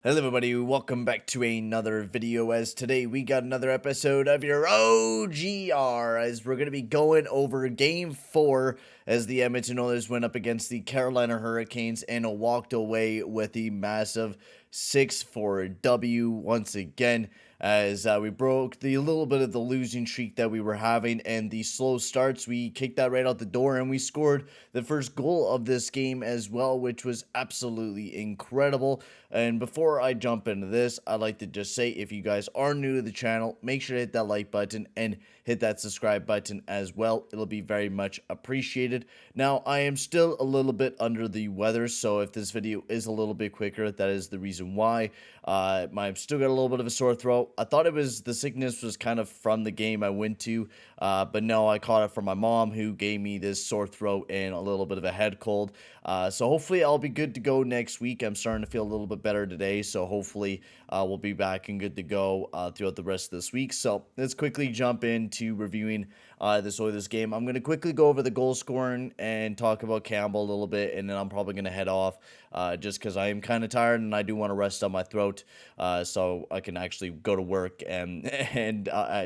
Hello everybody, welcome back to another video. As today we got another episode of your OGR, as we're going to be going over game 4 as the Edmonton Oilers went up against the Carolina Hurricanes and walked away with the massive 6-4 W once again, as we broke the little bit of the losing streak that we were having and the slow starts. We kicked that right out the door and we scored the first goal of this game as well, which was absolutely incredible. And before I jump into this, I'd like to just say, if you guys are new to the channel, make sure to hit that like button and hit that subscribe button as well. It'll be very much appreciated. Now, I am still a little bit under the weather, so if this video is a little bit quicker, that is the reason why. I've still got a little bit of a sore throat. I thought the sickness was kind of from the game I went to, but no, I caught it from my mom, who gave me this sore throat and a little bit of a head cold. So hopefully I'll be good to go next week. I'm starting to feel a little bit better today, so hopefully we'll be back and good to go throughout the rest of this week. So let's quickly jump into reviewing this Oilers game. I'm going to quickly go over the goal scoring and talk about Campbell a little bit, and then I'm probably going to head off just because I am kind of tired and I do want to rest on my throat so I can actually go to work and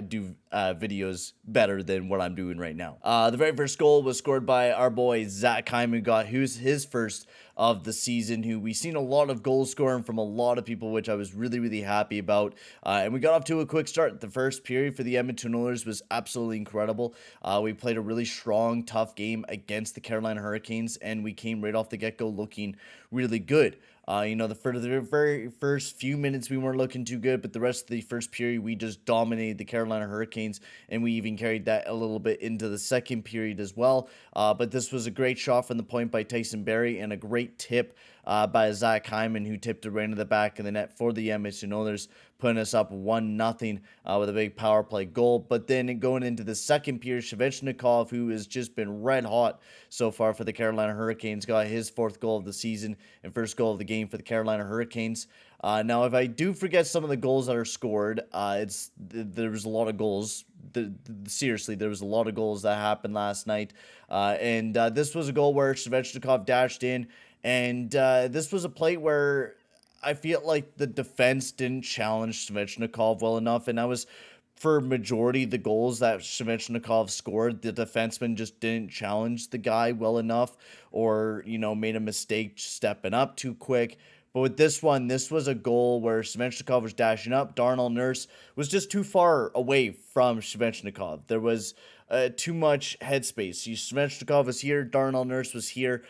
do videos better than what I'm doing right now. The very first goal was scored by our boy Zach Hyman, who's his first of the season, who we've seen a lot of goal scoring from a lot of people, which I was really happy about. And we got off to a quick start. The first period for the Edmonton Oilers was absolutely incredible. We played a really strong, tough game against the Carolina Hurricanes, and we came right off the get-go looking really good. For the very first few minutes, we weren't looking too good, but the rest of the first period, we just dominated the Carolina Hurricanes, and we even carried that a little bit into the second period as well. But this was a great shot from the point by Tyson Barrie and a great tip by Zach Hyman, who tipped it right into the back of the net for the Edmonton Oilers, putting us up 1-0 with a big power play goal. But then going into the second period, Svechnikov, who has just been red hot so far for the Carolina Hurricanes, got his fourth goal of the season and first goal of the game for the Carolina Hurricanes. Now, if I do forget some of the goals that are scored, there was a lot of goals. Seriously, there was a lot of goals that happened last night. And this was a goal where Svechnikov dashed in. And this was a play where I feel like the defense didn't challenge Svechnikov well enough. And that was for majority of the goals that Svechnikov scored. The defenseman just didn't challenge the guy well enough, or, made a mistake stepping up too quick. But with this one, this was a goal where Svechnikov was dashing up. Darnell Nurse was just too far away from Svechnikov. There was too much headspace. Svechnikov was here, Darnell Nurse was here.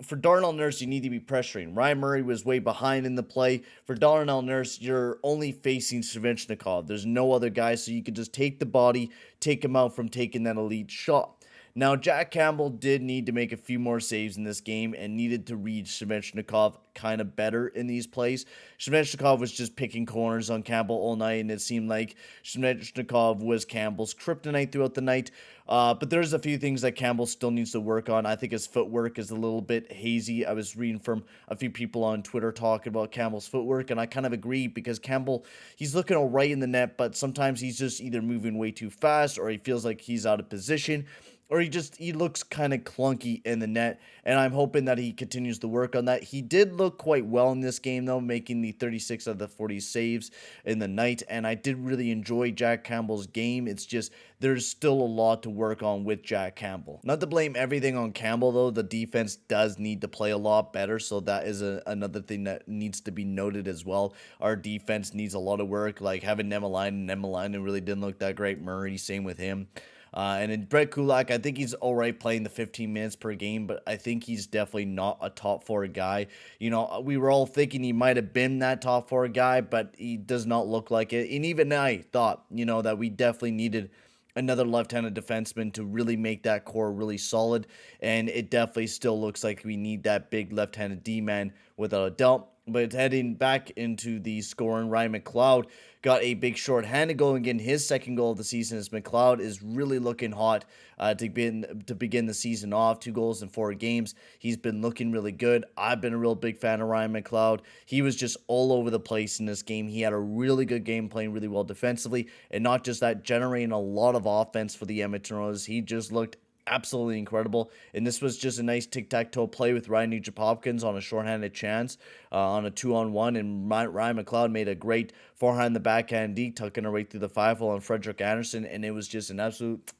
For Darnell Nurse, you need to be pressuring. Ryan Murray was way behind in the play. For Darnell Nurse, you're only facing Svechnikov. There's no other guy, so you can just take the body, take him out from taking that elite shot. Now, Jack Campbell did need to make a few more saves in this game and needed to read Svechnikov kind of better in these plays. Svechnikov was just picking corners on Campbell all night, and it seemed like Svechnikov was Campbell's kryptonite throughout the night. But there's a few things that Campbell still needs to work on. I think his footwork is a little bit hazy. I was reading from a few people on Twitter talking about Campbell's footwork, and I kind of agree, because Campbell, he's looking all right in the net, but sometimes he's just either moving way too fast, or he feels like he's out of position, or he looks kind of clunky in the net, and I'm hoping that he continues to work on that. He did look quite well in this game, though, making the 36 of the 40 saves in the night, and I did really enjoy Jack Campbell's game. It's just there's still a lot to work on with Jack Campbell. Not to blame everything on Campbell, though. The defense does need to play a lot better, so that is another thing that needs to be noted as well. Our defense needs a lot of work, like having Nemelainen really didn't look that great. Murray, same with him. And then Brett Kulak, I think he's all right playing the 15 minutes per game, but I think he's definitely not a top 4 guy. We were all thinking he might have been that top 4 guy, but he does not look like it. And even I thought, that we definitely needed another left-handed defenseman to really make that core really solid, and it definitely still looks like we need that big left-handed D-man without a doubt. But heading back into the scoring, Ryan McLeod got a big short-handed goal and getting his second goal of the season, as McLeod is really looking hot to begin the season off. 2 goals in 4 games. He's been looking really good. I've been a real big fan of Ryan McLeod. He was just all over the place in this game. He had a really good game, playing really well defensively, and not just that, generating a lot of offense for the Edmonton Oilers. He just looked absolutely incredible. And this was just a nice tic-tac-toe play with Ryan Nugent-Hopkins on a shorthanded chance on a 2-on-1. And Ryan McLeod made a great forehand the backhand D, tucking her right through the 5-hole on Frederick Anderson. And it was just an absolute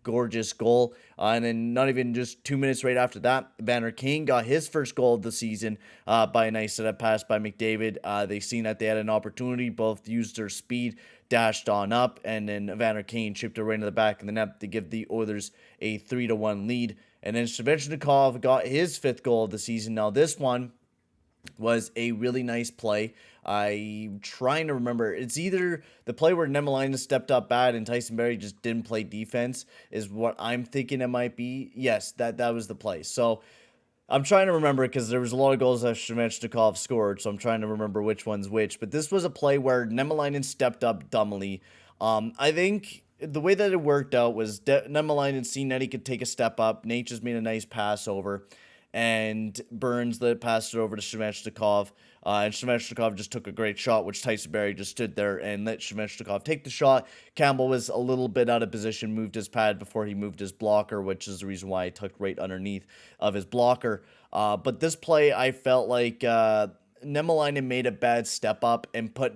gorgeous goal. And then not even just 2 minutes right after that, Evander Kane got his first goal of the season by a nice setup pass by McDavid. They seen that they had an opportunity, both used their speed, dashed on up, and then Evander Kane chipped it right into the back of the net to give the Oilers a 3-1 lead. And then Svechnikov got his fifth goal of the season. Now this one was a really nice play. I'm trying to remember. It's either the play where Nemelainen stepped up bad and Tyson Barrie just didn't play defense is what I'm thinking it might be. Yes, that was the play. So I'm trying to remember because there was a lot of goals that Svechnikov scored, so I'm trying to remember which one's which. But this was a play where Nemelainen stepped up dumbly. I think the way that it worked out was Nemelainen seen that he could take a step up. Nate just made a nice pass over, and Burns passed it over to Svechnikov. And Svechnikov just took a great shot, which Tyson Barrie just stood there and let Svechnikov take the shot. Campbell was a little bit out of position, moved his pad before he moved his blocker, which is the reason why he tucked right underneath of his blocker. But this play, I felt like Nemelainen made a bad step up and put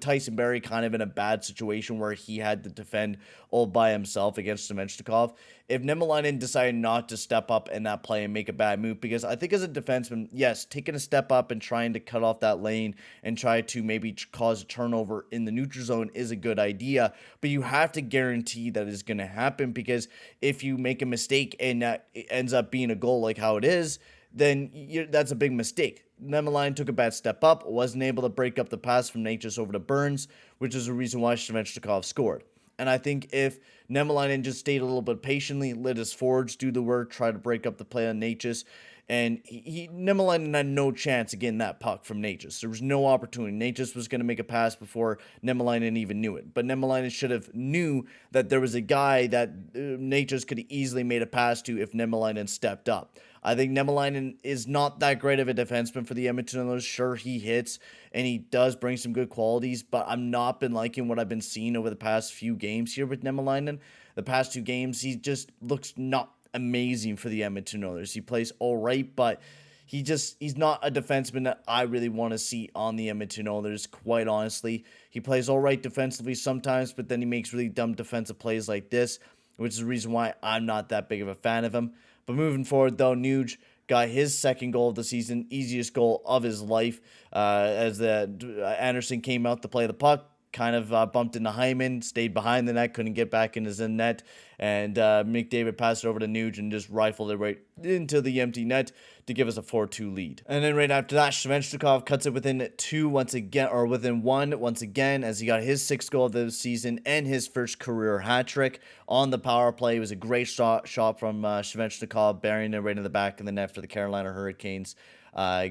Tyson Barrie kind of in a bad situation where he had to defend all by himself against Svechnikov. If Nemelainen decided not to step up in that play and make a bad move, because I think as a defenseman, yes, taking a step up and trying to cut off that lane and try to maybe cause a turnover in the neutral zone is a good idea, but you have to guarantee that is going to happen, because if you make a mistake and that ends up being a goal like how it is, then that's a big mistake. Nemelainen took a bad step up, wasn't able to break up the pass from Natchez over to Burns, which is the reason why Svechnikov scored. And I think if Nemelainen just stayed a little bit patiently, let his forwards do the work, try to break up the play on Natchez, and Nemelainen had no chance of getting that puck from Natchez. There was no opportunity. Natchez was going to make a pass before Nemelainen even knew it. But Nemelainen should have knew that there was a guy that Natchez could have easily made a pass to if Nemelainen stepped up. I think Nemelainen is not that great of a defenseman for the Edmonton Oilers. Sure, he hits, and he does bring some good qualities, but I've not been liking what I've been seeing over the past few games here with Nemelainen. The past 2 games, he just looks not amazing for the Edmonton Oilers. He plays all right, but he's not a defenseman that I really want to see on the Edmonton Oilers, quite honestly. He plays all right defensively sometimes, but then he makes really dumb defensive plays like this, which is the reason why I'm not that big of a fan of him. But moving forward, though, Nuge got his second goal of the season, easiest goal of his life, as Anderson came out to play the puck, kind of bumped into Hyman, stayed behind the net, couldn't get back in his own net, and McDavid passed it over to Nuge and just rifled it right into the empty net to give us a 4-2 lead. And then right after that, Svechnikov cuts it within one once again, as he got his 6th goal of the season and his first career hat trick on the power play. It was a great shot from Svechnikov, burying it right in the back of the net for the Carolina Hurricanes.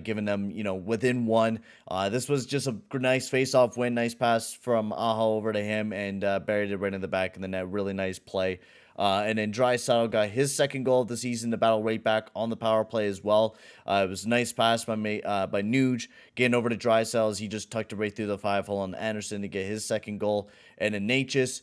Giving them, within one. This was just a nice face-off win, nice pass from Aho over to him, and buried it right in the back of the net. Really nice play. And then Draisaitl got his second goal of the season to battle right back on the power play as well. It was a nice pass by Nuge, getting over to Draisaitl as he just tucked it right through the 5-hole on Anderson to get his second goal. And then Natchez,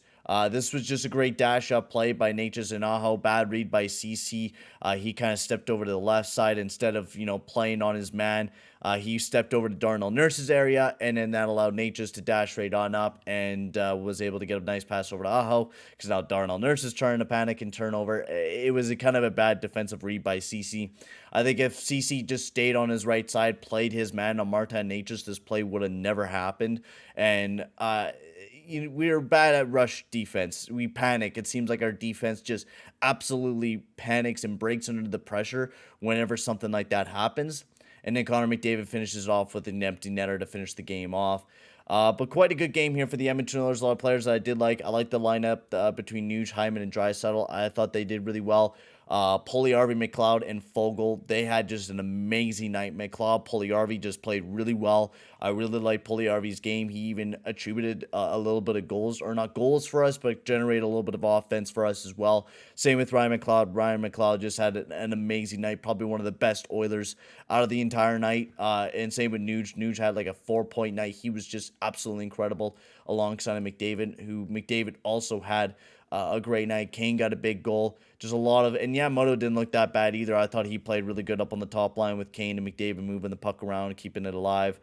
this was just a great dash-up play by Natchez and Aho. Bad read by CC. He kind of stepped over to the left side instead of, playing on his man. He stepped over to Darnell Nurse's area, and then that allowed Natchez to dash right on up and was able to get a nice pass over to Aho, because now Darnell Nurse is trying to panic and turn over. It was a kind of a bad defensive read by CC. I think if CC just stayed on his right side, played his man on Martin Natchez, this play would have never happened. And we're bad at rush defense. We panic. It seems like our defense just absolutely panics and breaks under the pressure whenever something like that happens. And then Connor McDavid finishes off with an empty netter to finish the game off. But quite a good game here for the Edmonton Oilers. A lot of players that I did like. I like the lineup between Nuge, Hyman, and Draisaitl. I thought they did really well. Puljujärvi, McLeod, and Foegele, they had just an amazing night. McLeod, Puljujärvi just played really well. I really like Puljujärvi's game. He even attributed a little bit of goals, or not goals for us, but generated a little bit of offense for us as well. Same with Ryan McLeod. Ryan McLeod just had an amazing night, probably one of the best Oilers out of the entire night. And same with Nuge. Nuge had like a 4-point night. He was just absolutely incredible alongside of McDavid, who McDavid also had a great night. Kane got a big goal. Just a lot of, and yeah, Moto didn't look that bad either. I thought he played really good up on the top line with Kane and McDavid moving the puck around, keeping it alive.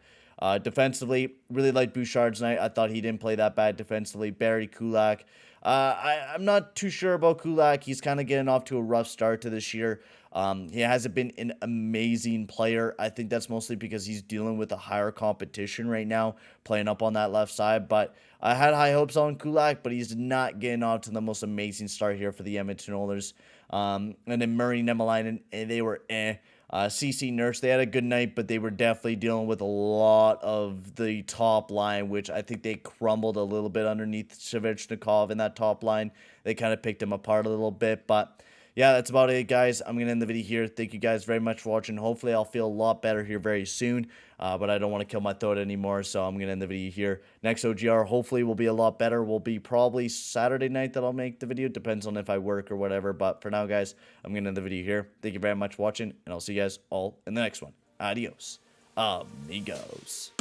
Defensively, really liked Bouchard's night. I thought he didn't play that bad defensively. Barry Kulak. I'm not too sure about Kulak. He's kind of getting off to a rough start to this year. He hasn't been an amazing player. I think that's mostly because he's dealing with a higher competition right now, playing up on that left side. But I had high hopes on Kulak, but he's not getting off to the most amazing start here for the Edmonton Oilers. And then Murray, Nemelainen, they were CC Nurse, they had a good night, but they were definitely dealing with a lot of the top line, which I think they crumbled a little bit underneath Svechnikov in that top line. They kind of picked him apart a little bit, but yeah, that's about it, guys. I'm going to end the video here. Thank you guys very much for watching. Hopefully, I'll feel a lot better here very soon, but I don't want to kill my throat anymore, so I'm going to end the video here. Next OGR, hopefully, will be a lot better. Will be probably Saturday night that I'll make the video. Depends on if I work or whatever, but for now, guys, I'm going to end the video here. Thank you very much for watching, and I'll see you guys all in the next one. Adios, amigos.